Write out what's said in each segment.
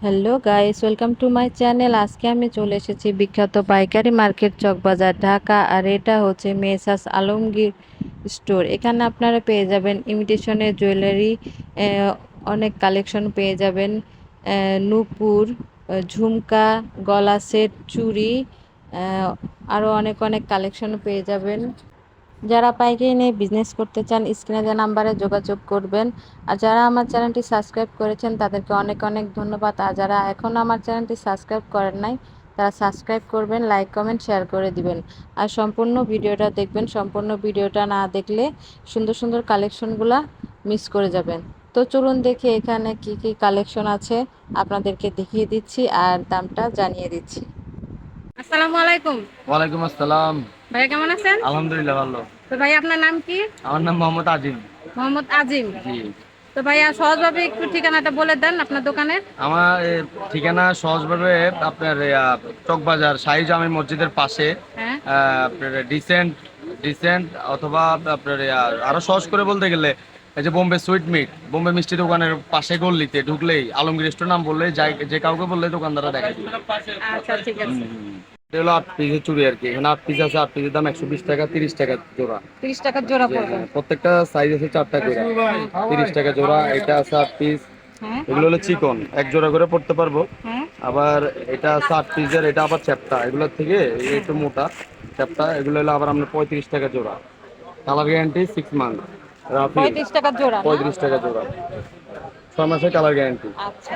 Hello guys, welcome to my channel. আজকে আমি চলে এসেছি বিখ্যাত পাইকারি মার্কেট চকবাজার ঢাকা। আর এটা হচ্ছে মেসার্স আলমগীর স্টোর। এখানে আপনারা পেয়ে যাবেন ইমিটেশনের জুয়েলারি, অনেক কালেকশন পেয়ে যাবেন, নূপুর, ঝুমকা, গলা সেট, চুড়ি, আরও অনেক অনেক কালেকশন পেয়ে যাবেন। যারা পাইকারি নিয়ে বিজনেস করতে চান স্ক্রিনে দেওয়া নাম্বারে যোগাযোগ করবেন। আর যারা আমার চ্যানেলটি সাবস্ক্রাইব করেছেন তাদেরকে অনেক অনেক ধন্যবাদ। আর যারা এখনও আমার চ্যানেলটি সাবস্ক্রাইব করেন নাই তারা সাবস্ক্রাইব করবেন, লাইক কমেন্ট শেয়ার করে দিবেন। আর সম্পূর্ণ ভিডিওটা দেখবেন। সম্পূর্ণ ভিডিওটা না দেখলে সুন্দর সুন্দর কালেকশনগুলা মিস করে যাবেন। তো চলুন দেখি এখানে কি কি কালেকশন আছে, আপনাদেরকে দেখিয়ে দিচ্ছি আর দামটা জানিয়ে দিচ্ছি। আসসালামু আলাইকুম। ওয়ালাইকুম আসসালাম। ভাইয়া কেমন আছেন? আলহামদুলিল্লাহ ভালো। তো ভাই আপনার নাম কি? আমার নাম মোহাম্মদ আজিম। মোহাম্মদ আজিম। জি। তো ভাইয়া সহজভাবে একটু ঠিকানাটা বলে দেন আপনার দোকানের। আমার ঠিকানা সহজভাবে আপনার চকবাজার শাহী জামে মসজিদের পাশে। হ্যাঁ। আপনার ডিসেন্ট ডিসেন্ট অথবা আপনার আরো সহজ করে বলতে গেলে এই যে বোম্বে সুইট মিট, বোম্বে মিষ্টি দোকানের পাশে গল্লিতে ঢুকলেই আলমগীর রেস্টুরেন্ট নাম বললে যে কাউকে বললে দোকানদাররা দেখা দিবে। আচ্ছা ঠিক আছে। এটা হলো 8 পিসের চুড়ি আর কি। এখানে 8 পিস আছে। 8 পিসের দাম 120 টাকা, 30 টাকা জোড়া। 30 টাকা জোড়া জি, পড়বে। হ্যাঁ, প্রত্যেকটা সাইজ আছে 4টা করে, 30 টাকা জোড়া। এটা আছে 8 পিস। হ্যাঁ। এগুলো হলো চিকন, এক জোড়া করে পড়তে পারবো। হ্যাঁ। আবার এটা আছে 8 পিসের, এটা আবার চ্যাপ্টা, এগুলোর থেকে একটু মোটা চ্যাপ্টা। এগুলো হলো আবার আমরা 35 টাকা জোড়া। Colour guarantee 6 month. রাফি 35 টাকা জোড়া না? 35 টাকা জোড়া, 6 মাসের কালার গ্যারান্টি। আচ্ছা।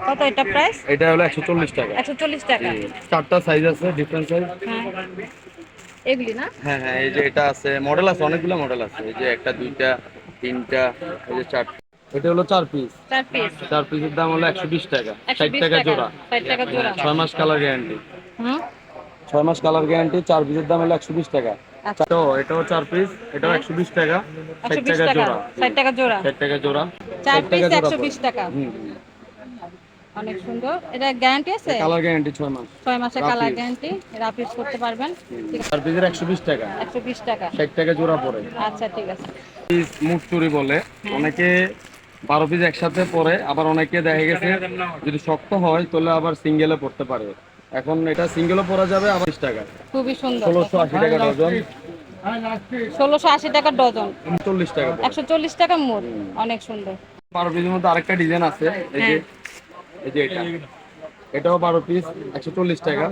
কত এটা প্রাইস? এটা হলো 140 টাকা। 140 টাকা। জি, 4টা সাইজ আছে, ডিফারেন্ট সাইজ। হ্যাঁ। এগুলি না? হ্যাঁ হ্যাঁ, এই যে এটা আছে, মডেল আছে, অনেকগুলো মডেল আছে। এই যে একটা, দুইটা, তিনটা, এই যে 4টা। এটা হলো 4 পিস। 4 পিস। 4 পিসের দাম হলো 120 টাকা, 60 120 টাকা টাকা। জোড়া। 60 টাকা জোড়া। 6 মাস কালার গ্যারান্টি। হুম। 6 মাস কালার গ্যারান্টি। 4 পিসের দাম হলো 120 টাকা। আচ্ছা। তো এটাও 4 পিস, এটাও হ্যাঁ। 120 টাকা, 60 120 টাকা টাকা। জোড়া। 60 টাকা জোড়া। 60 টাকা জোড়া, 4 60 পিস টাকা জোড়া পড়ে। 120 টাকা। হুম। অনেক সুন্দর। এটা গ্যারান্টি আছে? কালার গ্যারান্টি 6 মাস। 6 মাসের কালার রাফিজ। গ্যারান্টি। রাপিস করতে পারবেন। ঠিক আছে। 4 পিসের 120 টাকা, 120 টাকা। 60 টাকা জোড়া পড়ে। আচ্ছা ঠিক আছে। পিস মুখ চুরি বলে অনেকে, 12 পিস একসাথে পরে। আবার অনেকে দেখা গেছে যদি শক্ত হয় তাহলে আবার সিঙ্গেলে পড়তে পারে। এখন এটা সিঙ্গেলও পরা যাবে আবার 20 টাকা। খুবই সুন্দর। 1680 টাকা ডজন, 1680 টাকা ডজন। 40 টাকা পড়ে। 140 টাকা মোট। অনেক সুন্দর। 12 পিসের মধ্যে আরেকটা ডিজাইন আছে, এই যে, হ্যাঁ। এই যে এটা, এটাও 12 পিস, 140 টাকা।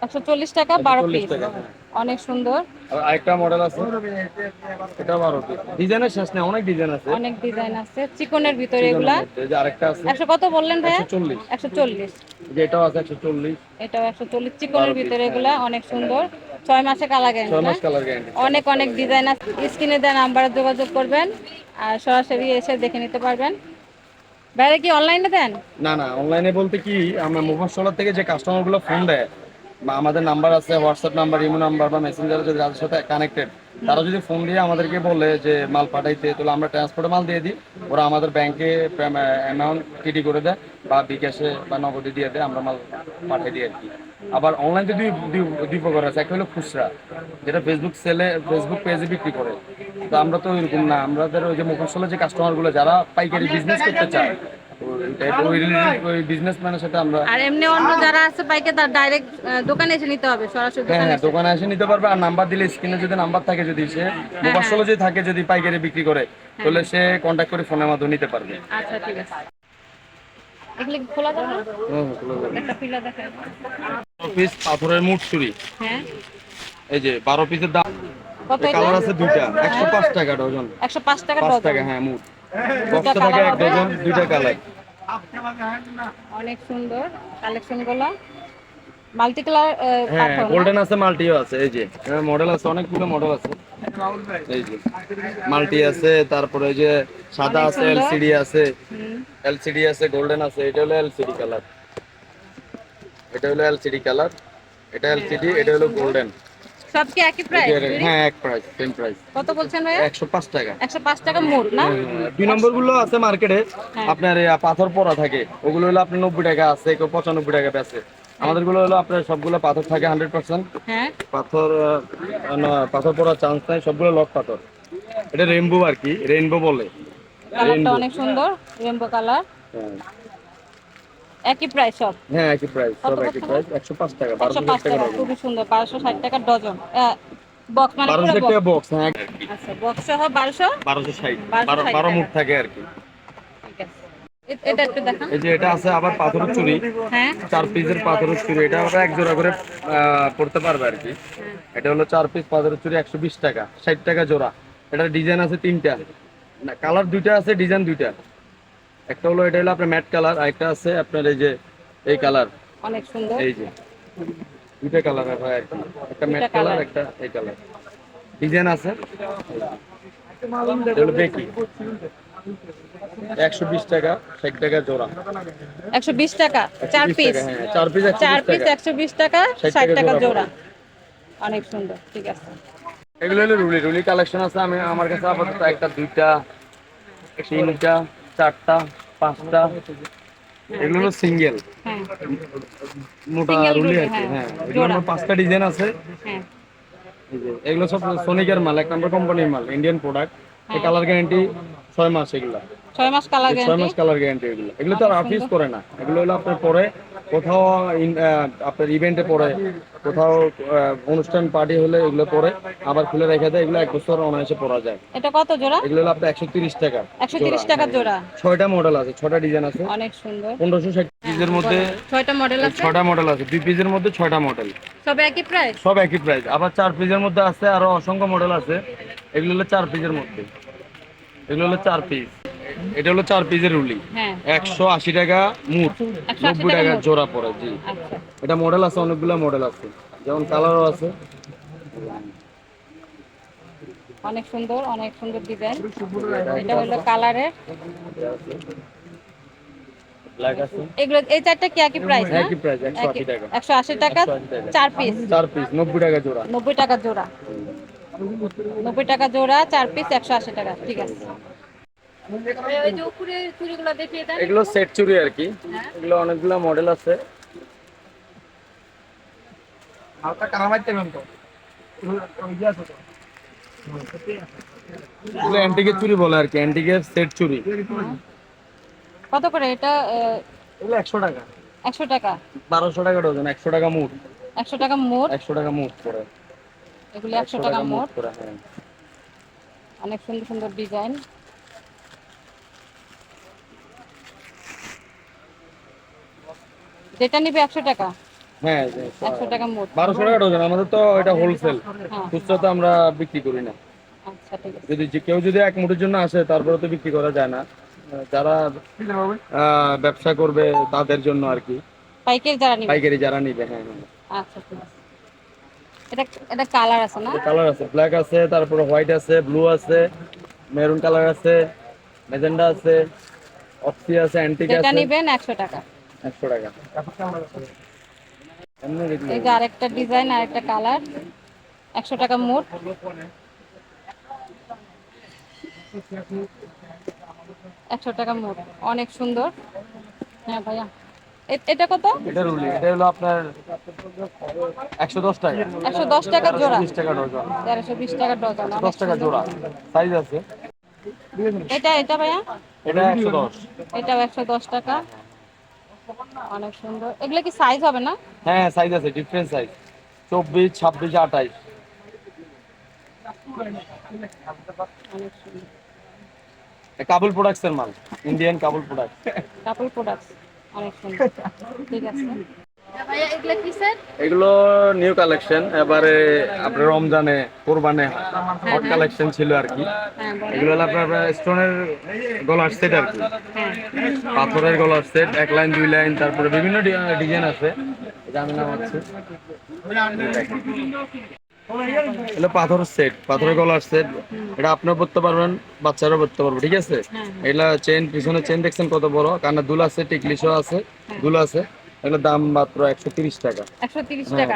140 টাকা 12 140 পিস। টাকা, হ্যাঁ। অনেক সুন্দর। আর আরেকটা মডেল আছে, এটাও 12 পিস। ডিজাইনের শেষ নেই, অনেক ডিজাইন আছে। অনেক ডিজাইন আছে চিকনের ভিতরে চিকনের এগুলা। মধ্যে এই যে আরেকটা আছে 100 কত বললেন ভাইয়া? 140। 140। এই যে এটাও আছে 140। এটাও 140 চিকনের 12 পিস, ভিতরে হ্যাঁ। এগুলা অনেক সুন্দর। 6 মাসে কালার 6 গ্যারান্টি না? মাস কালার গ্যারান্টি। অনেক অনেক ডিজাইন আছে। স্ক্রিনে দেওয়া নাম্বারে যোগাযোগ করবেন আর সরাসরি এসে দেখে নিতে পারবেন। বাইরে কি অনলাইনে দেন? না না, অনলাইনে বলতে কি, আমরা মুফাসসালার থেকে যে কাস্টমারগুলো ফোন দেয় বা আমাদের নাম্বার আছে, হোয়াটসঅ্যাপ নাম্বার, ইমো নাম্বার বা মেসেঞ্জারে যদি যাদের সাথে কানেক্টেড, তারা যদি ফোন দিয়ে আমাদেরকে বলে যে মাল পাঠাইতে, তাহলে আমরা ট্রান্সপোর্টে মাল দিয়ে দিই। ওরা আমাদের ব্যাংকে অ্যামাউন্ট টিডি করে দেয় বা বিকাশে বা নগদে দিয়ে দেয়, আমরা মাল পাঠিয়ে দিই আর কি। আবার অনলাইনে দুই দুই- দুই প্রকার আছে। একটা হলো খুচরা, যেটা ফেসবুক পেজে বিক্রি করে। তো আমরা তো এরকম না, আমাদের ওই যে মুফাসসালের যে কাস্টমারগুলো যারা পাইকারি বিজনেস করতে চায়, ওই বিজনেসম্যানের সাথে আমরা। আর এমনি অন্য যারা আছে বাইকে তার ডাইরেক্ট দোকানে এসে নিতে হবে, সরাসরি হ্যাঁ দোকানে হ্যাঁ, এসে। দোকানে এসে নিতে পারবে। আর নাম্বার দিলে, স্ক্রিনে যদি নাম্বার থাকে, যদি সে মুফাসসালে যদি থাকে, যদি পাইকারি বিক্রি করে, তাহলে সে কন্ট্যাক্ট করে ফোনের মাধ্যমে নিতে পারবে। আচ্ছা ঠিক আছে। এগুলো কি খোলা যাবে? হ্যাঁ হ্যাঁ, খোলা যাবে। একটা পিলা দেখাই। 12 পিস পাথরের মুঠ চুরি। হ্যাঁ। এই যে 12 পিসের দাম, কত এটা? কালার আছে দুইটা, 105 টাকা ডজন। 105 টাকা 5 ডজন। টাকা, হ্যাঁ মুঠ। দুটা বক্সে থাকে কালার এক হবে। ডজন, দুইটা কালার। অনেক সুন্দর কালেকশন গুলো। মাল্টি কালার হ্যাঁ, পাথর না? গোল্ডেন আছে, মাল্টিও আছে। এই যে মডেল আছে, অনেকগুলো মডেল আছে। এই যে মাল্টি আছে, তারপরে এই যে সাদা অনেক আছে, সুন্দর। এলসিডি আছে, হুম। এলসিডি আছে, গোল্ডেন আছে। এটা হলো এলসিডি কালার, এটা হলো এলসিডি কালার, এটা এলসিডি, এটা হলো গোল্ডেন। সব কি একই প্রাইস? হ্যাঁ, এক প্রাইস, সেম প্রাইস। কত বলছেন ভাইয়া? 105 টাকা। 105 টাকা মোট না? দুই নম্বর গুলো আছে মার্কেটে, হ্যাঁ। আপনার পাথর পরা থাকে, ওগুলো হলো আপনার 90 টাকা আছে, কেউ 95 টাকা বেচে। আমাদের গুলো হলো আপনার সবগুলো পাথর থাকে 100%। হ্যাঁ। পাথর পাথর পড়ার চান্স নাই, সবগুলো লক পাথর। এটা রেইনবো আর কি, রেইনবো বলে। কালারটা রেইনবো। অনেক সুন্দর, রেইনবো কালার। হ্যাঁ একই প্রাইস সব? হ্যাঁ একই প্রাইস, কত সব একই বলছো না? প্রাইস, 105 টাকা, 105 1260 টাকা টাকা, ডজন। খুবই সুন্দর। 1260 টাকা ডজন। বক্স মানে পুরো 1260 টাকা বক্স? বক্স, হ্যাঁ। আচ্ছা, বক্স সহ 1200? 1260, 1260 12 টাকা। মুঠ থাকে আর কি। ঠিক আছে। এটা একটু দেখান। এই যে এটা আছে আবার পাথরের চুড়ি, হ্যাঁ 4 পিসের পাথরের চুড়ি, এটা ওরা এক জোড়া করে পড়তে পারবে আর কি। হ্যাঁ। এটা হলো 4 পিস পাথরের চুড়ি, 120 টাকা, 60 টাকা জোড়া। এটার ডিজাইন আছে 3টা, না কালার 2টা আছে, ডিজাইন 2টা। একটা হলো, এটা হলো আপনার ম্যাট কালার, আর একটা আছে আপনার এই যে এই কালার, অনেক সুন্দর। এই যে 2টা কালার হয় আর কি, একটা ম্যাট দুইটা কালার, কালার। একটা এই কালার, ডিজাইন আছে। এটা হলো বেকি, 120 টাকা, 60 টাকা জোড়া। 120 টাকা 4 120 পিস? টাকা, হ্যাঁ 4 পিস 4 120 পিস টাকা, 120 টাকা, 60 60 টাকা টাকা জোড়া। জোড়া। অনেক সুন্দর, ঠিক আছে। এগুলো হলো রুলি, রুলি কালেকশন আছে আমার কাছে আপাতত 1টা 2টা 3টা 4টা 5টা। হ্যাঁ এগুলো হলো সিঙ্গেল হ্যাঁ, মোটা সিঙ্গেল রুলি রুলি, আর কি, হ্যাঁ হ্যাঁ। এগুলো জোড়া। 5টা ডিজাইন আছে। হ্যাঁ এই যে এগুলো সব সোনিকের মাল, 1 নম্বর কোম্পানির মাল, ইন্ডিয়ান প্রোডাক্ট। এই হ্যাঁ। কালার গ্যারান্টি 6 মাস এগুলো। 6 মাস কালার এই 6 গ্যারান্টি। মাস কালার গ্যারান্টি এগুলো। এগুলো তো অনেক আর আফিস সুন্দর। করে না, এগুলো হলো আপনার পরে কোথাও আপনার ইভেন্টে পরে, কোথাও অনুষ্ঠান পার্টি হলে এগুলো পরে আবার খুলে রেখে দেয়। এগুলো 1 বছর অনায়াসে পরা যায়। এটা কত জোড়া? এগুলো হলো আপনার 130 টাকা জোড়া। 130 টাকা জোড়া। 6টা মডেল আছে, 6টা ডিজাইন আছে, অনেক সুন্দর। 1560 হ্যাঁ পিসের মধ্যে। বলেন। 6টা মডেল আছে? 6টা মডেল আছে, 2 পিসের মধ্যে 6টা মডেল, সব একই প্রাইস? সব একই প্রাইস। আবার 4 পিসের মধ্যে আছে আরো অসংখ্য মডেল আছে। এগুলো হলো 4 পিসের মধ্যে, এগুলো হলো 4 পিস। এটা হলো 4 পিসের রুলি, হ্যাঁ 180 টাকা মুঠ, 180 90 টাকা টাকা মোট। জোড়া পড়ে। জি, আচ্ছা, এটা মডেল আছে, অনেকগুলো মডেল আছে, যেমন কালারও আছে। অনেক সুন্দর, অনেক সুন্দর ডিজাইন। এটা হলো কালারের। ব্ল্যাক আছে, এগুলো এই চারটা কি একই প্রাইস না? একই প্রাইস, 180 টাকা। 180 টাকা 180 টাকা 4 পিস। 4 পিস, 90 টাকা জোড়া। 90 টাকা জোড়া। 90 টাকা জোড়া, 4 পিস 180 টাকা, ঠিক আছে। ওই যে উপরে চুড়িগুলো দেখিয়ে দেন এগুলো একটু। সেট চুড়ি আর কি, হ্যাঁ এগুলো অনেকগুলো মডেল আছে। হালকা কারামাইতে মেন তো ওই যে আছে তো এগুলো অ্যান্টিকের চুড়ি বলে আর কি, অ্যান্টিকের সেট চুড়ি। কত করে এটা? এগুলো 100 টাকা, 100 টাকা। 1200 টাকা ডজন, 100 টাকা মুঠ, 100 টাকা মোট। 100 টাকা মুঠ করে। এগুলি 100 টাকা মোট। করে, হ্যাঁ। অনেক সুন্দর সুন্দর ডিজাইন। যেটা নিবে 100 টাকা। হ্যাঁ 100 টাকা মোট। 1200 টাকা ডজন। আমাদের তো এটা হোলসেল, হ্যাঁ খুচরা তো আমরা বিক্রি করি না। আচ্ছা, ঠিক আছে। যদি কেউ যদি 1 মুঠের জন্য আসে, তারপরে তো বিক্রি করা যায় না। যারা ব্যবসা করবে তাদের জন্য আর কি, পাইকারি যারা নিবে। পাইকারি যারা নিবে, হ্যাঁ হ্যাঁ। আচ্ছা, ঠিক আছে। এটা এটা কালার আছে না? কালার আছে, ব্ল্যাক আছে, তারপরে হোয়াইট আছে, ব্লু আছে, মেরুন কালার আছে, ম্যাজেন্ডা আছে, অক্সি আছে, অ্যান্টিক যেটা আছে। নিবেন 100 টাকা। 100 টাকা। এমনি দেখলে এই যে আরেকটা ডিজাইন, আরেকটা কালার, 100 টাকা মোট। 100 টাকা মোট, অনেক সুন্দর। হ্যাঁ ভাইয়া, এটা কত? এটা রুলি, এটা হলো আপনার 110 টাকা, 110 টাকা জোড়া। 20 টাকা ডজন, 1320 টাকা ডজন, অনেক 10 টাকা সুন্দর। জোড়া। সাইজ আছে, এটা ভাইয়া? এটা 110। এটাও 110 টাকা, অনেক সুন্দর। এগুলো কি সাইজ হবে না? হ্যাঁ সাইজ আছে, ডিফারেন্ট সাইজ, 24, 26, 28। অনেক সুন্দর। কাবুল প্রোডাক্টস এর মাল, ইন্ডিয়ান কাবুল প্রোডাক্ট। কাপড় প্রোডাক্টস, অনেক সুন্দর। ঠিক আছে ভাইয়া, এগুলো কি স্যার? এগুলো নিউ কালেকশন, এবারে আপনার রমজানে কোরবানে হট কালেকশন ছিল আর কি। হ্যাঁ বলেন। এগুলো হলো আপনার স্টোনের গলার সেট আর কি, হ্যাঁ পাথরের গলার সেট, 1 লাইন 2 লাইন, তারপরে বিভিন্ন ডিজাইন আছে। এটা আমি নাম হচ্ছে, এগুলো পাথরের সেট, পাথরের গলার সেট। এটা আপনিও পড়তে পারবেন, বাচ্চারাও পড়তে পারবে, ঠিক আছে। হ্যাঁ এগুলা চেন, পিছনে চেন দেখছেন কত বড়, কানের দুল আছে, টিকলিশও আছে, দুল আছে। এগুলোর দাম মাত্র 130 টাকা। 130 হ্যাঁ, টাকা।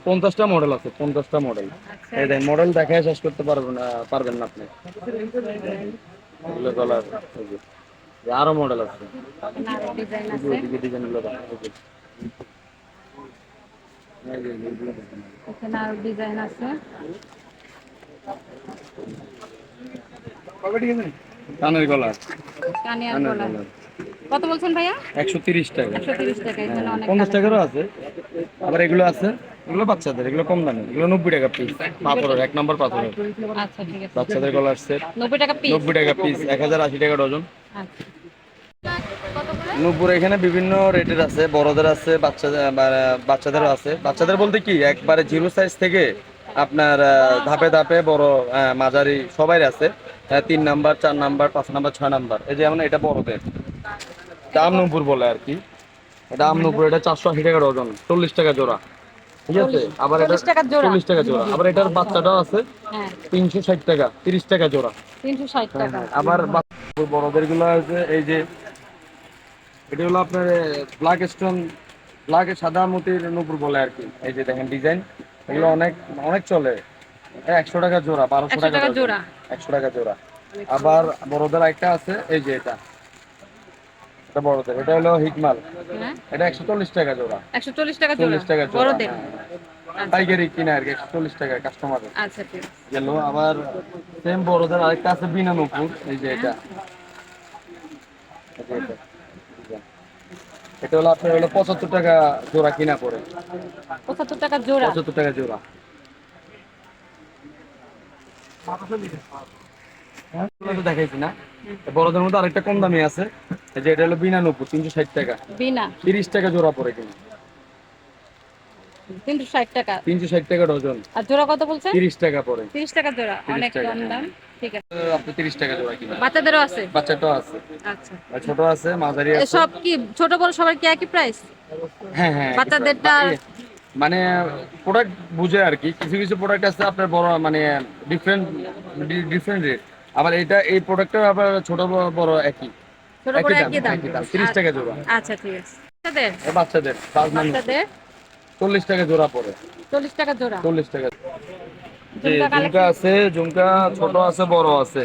50টা মডেল আছে, 50টা মডেল। আচ্ছা, এই দেখেন, মডেল দেখায় শেষ করতে পারবেন না আপনি। এগুলো গলার, এই যে আরো মডেল আছে, ডিজাইন এই যে আছে। ওইদিকে ডিজাইনগুলো দেখেন, এই যে। এই যে এইগুলো দেখেন। এখানে আরো ডিজাইন আছে। কানের গলা, কানিয়ার কানের গলা। গলা। কত বলছেন ভাইয়া? 130 টাকা। 130 টাকা। এখানে অনেক 50 কালেকশন। টাকারও আছে। আবার এগুলো আছে, এগুলো বাচ্চাদের, এগুলো কম দামি, এগুলো 90 টাকা পিস। পাথরের 1 নম্বর পাথরের আচ্ছা ঠিক আছে। বাচ্চাদের গলার সেট 90 টাকা পিস। 90 টাকা পিস, 1080 টাকা ডজন। আচ্ছা। কত করে? নূপুর এখানে বিভিন্ন রেটের আছে, বড়দের আছে, বাচ্চাদেরও আছে। বাচ্চাদের বলতে কি একবারে জিরো সাইজ থেকে আপনার ধাপে ধাপে বড়, মাঝারি সবাই আছে। 3 নাম্বার, 4 নাম্বার, 5 নাম্বার, 6 নাম্বার। এই যেমন এটা বড়দের দাম নূপুর বলে আর কি। এটা আম নূপুর, এটা 480 টাকা ডজন, 40 টাকা জোড়া। ঠিক আছে। আবার এটা 40 টাকা জোড়া। 40 টাকা জোড়া। আবার এটার বাচ্চাটাও আছে হ্যাঁ, 360 টাকা, 30 টাকা জোড়া। 360 টাকা। আবার বড়দের গুলো আছে, এই যে এটা হলো আপনার ব্ল্যাক স্টোন, ব্ল্যাক সাদা মতির নূপুর বলে আর কি। এই যে দেখেন ডিজাইন, এগুলো অনেক অনেক চলে। 100 টাকা জোড়া, 1200 100 টাকা টাকা ডজন। জোড়া। 100 টাকা জোড়া। আবার বড়দের একটা আছে, এই যে এটা, এটা বড়দের, এটা হলো হিটমাল। হ্যাঁ, এটা 140 টাকা জোড়া। 140 টাকা জোড়া। 40 টাকা জোড়া। বড়দের। আচ্ছা, পাইকারি কিনা আর কি, 140 টাকা কাস্টমারের আচ্ছা ঠিক আছে। গেল। আবার সেম বড়দের আরেকটা আছে বিনা নূপুর, এই যে এটা, এই যে এটা। এটা হলো আপনার হলো 75 টাকা জোড়া কিনা পড়ে। 75 টাকা জোড়া। 75 টাকা জোড়া। এগুলো তো দেখাইছি না। বড়দের মধ্যে আরেকটা কম দামি আছে, এই যে এটা হলো বিনা নূপুর, 360 টাকা। বিনা 30 টাকা জোড়া পড়ে কিনা। 360 টাকা। 360 টাকা ডজন। আর জোড়া কত বলছেন? 30 টাকা পড়ে। 30 টাকা জোড়া। 30 অনেক টাকা। কম দাম। ঠিক আছে। আপনি 30 টাকা জোড়া কিনা। বাচ্চাদেরও আছে? বাচ্চাটাও আছে, আচ্ছা। আর ছোট আছে, মাঝারি এ আছে। সব কি ছোট বড় সবার কি একই প্রাইস? হ্যাঁ হ্যাঁ। বাচ্চাদেরটা মানে প্রোডাক্ট বুঝে আর কি, কিছু কিছু প্রোডাক্ট আছে আপনার বড় মানে ডিফারেন্ট, ডিফারেন্ট রেট। আবার এটা এই প্রোডাক্টটা আবার ছোট বড় একই, ছোট বড় একই দাম। একই দাম, 30 টাকা জোড়া। আচ্ছা ঠিক আছে। বাচ্চাদের? বাচ্চাদের বাচ্চাদের 40 টাকা জোড়া পড়ে। 40 টাকা জোড়া। 40 টাকা। জি, ঝুমকা ঝুমকা কালেকশন। আছে, ঝুমকা ছোট আছে, বড় আছে।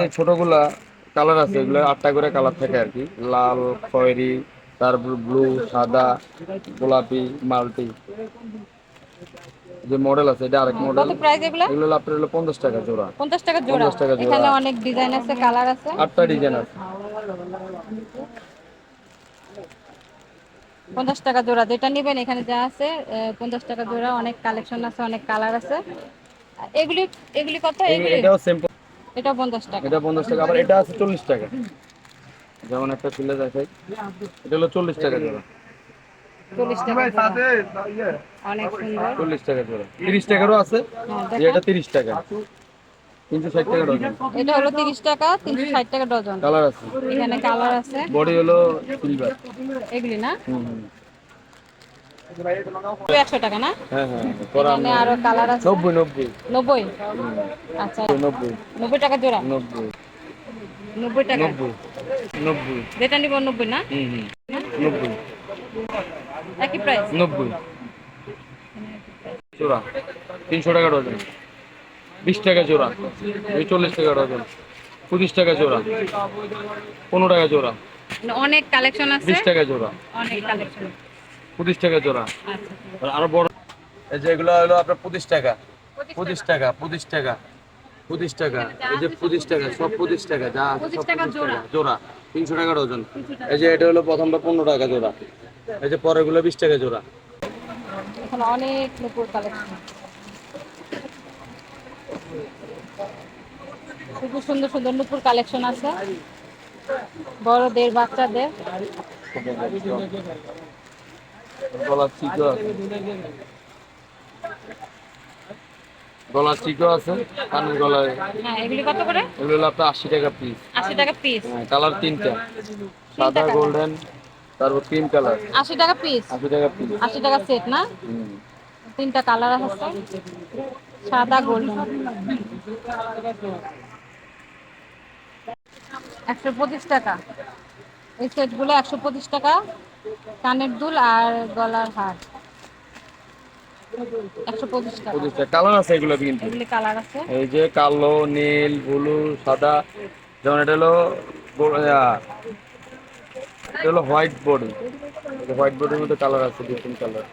এই ছোটগুলা কালার আছে, এগুলো 8টা করে কালার থাকে আর কি। লাল, খয়েরি, তারপর ব্লু, সাদা, গোলাপি, মাল্টি। যে মডেল আছে এটা আরেক মডেল। কত প্রাইস এগুলো? এগুলো হলো আপনার হলো 50 টাকা জোড়া। 50 টাকা জোড়া। 50 টাকা জোড়া। এখানে অনেক ডিজাইন আছে, কালার আছে। 8টা ডিজাইন আছে। 50 টাকা জোড়া যেটা নেবেন এখানে যা আছে 50 টাকা জোড়া। অনেক কালেকশন আছে, অনেক কালার আছে। এগুলি এগুলি কত? এগুলি এটাও সেম, এটা 50 টাকা। এটা 50 টাকা। আবার এটা আছে 40 টাকা। যেমন একটা ছিলে দেখাই, এটা হলো 40 টাকা জোড়া। 40 টাকা জোড়া। অনেক সুন্দর। 40 টাকা জোড়া। 30 টাকারও আছে, হ্যাঁ, যে দেখেন। এটা 30 টাকা, 360 টাকা ডজন। এটা হলো 30 টাকা, 360 টাকা ডজন। কালার আছে, এখানে কালার আছে। বডি হলো সিলভার। এগুলি না? হুম হুম। 100 টাকা না? হ্যাঁ হ্যাঁ। এখানে আরো কালার আছে। 90 90 90। আচ্ছা 90 90 টাকা জোড়া। 90 90 টাকা। 90 90। যেটা নিব 90 না? হুম হুম। 90 একই প্রাইস। 90 জোড়া, 300 টাকা ডজন। 20 টাকা জোড়া, 40 টাকা ডজন। 25 টাকা জোড়া, 15 টাকা জোড়া। অনেক কালেকশন আছে। 20 টাকা জোড়া, অনেক কালেকশন। 25 টাকা জোড়া। আচ্ছা। আরো বড়, এই যে এগুলো হলো আপনার 25 টাকা, 25 টাকা, 25 টাকা, 25 টাকা। এই যে 25 টাকা, সব 25 টাকা যা আছে সব 25 টাকা 25 টাকা জোড়া, 300 টাকা ডজন। এই যে এটা হলো প্রথমটা 15 টাকা জোড়া, এই যে পরেরগুলো 20 টাকা জোড়া। এখানে অনেক নতুন কালেকশন। খুব সুন্দর সুন্দর নতুন কালেকশন আছে, বড়দের বাচ্চাদের। গলার চিকও আছে, গলার চিকও আছে, কানের গলায়। হ্যাঁ, এগুলি কত করে? এগুলো হলো আপনার 80 টাকা পিস। 80 টাকা পিস। কালার 3টা, সাদা, গোল্ডেন, তারপর ক্রিম কালার। 80 টাকা পিস। 80 টাকা পিস। 80 টাকা সেট না? হুম। 3টা কালার আছে, সাদা, গোল্ডেন। 125 টাকা। এই সেটগুলো 125 টাকা। কানের দুল আর গলার হার 125 টাকা। 25 টাকা। কালার আছে এগুলো কিন্তু, এগুলি কালার আছে। এই যে কালো, নীল, ব্লু, সাদা। যেমন এটা হলো এটা হলো হোয়াইট বডি, হোয়াইট বডির মধ্যে কালার আছে, ডিফারেন্ট কালার।